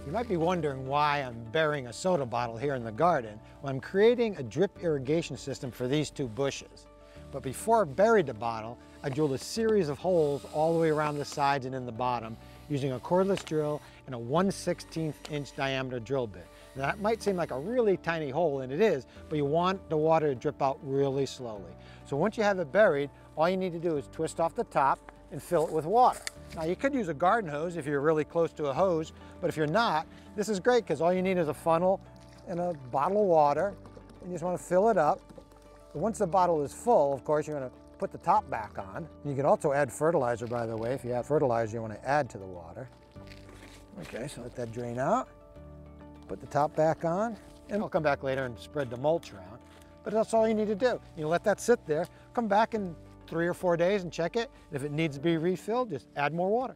You might be wondering why I'm burying a soda bottle here in the garden. Well, I'm creating a drip irrigation system for these two bushes. But before I buried the bottle, I drilled a series of holes all the way around the sides and in the bottom using a cordless drill and a 1/16 inch diameter drill bit. Now, that might seem like a really tiny hole, and it is, but you want the water to drip out really slowly. So once you have it buried, all you need to do is twist off the top and fill it with water. Now, you could use a garden hose if you're really close to a hose, but if you're not, this is great because all you need is a funnel and a bottle of water, and you just want to fill it up. And once the bottle is full, of course, you're going to put the top back on. You can also add fertilizer, by the way. If you have fertilizer you want to add to the water. Okay, so let that drain out. Put the top back on, and I'll come back later and spread the mulch around. But that's all you need to do. You let that sit there, come back in 3 or 4 days and check it. If it needs to be refilled, just add more water.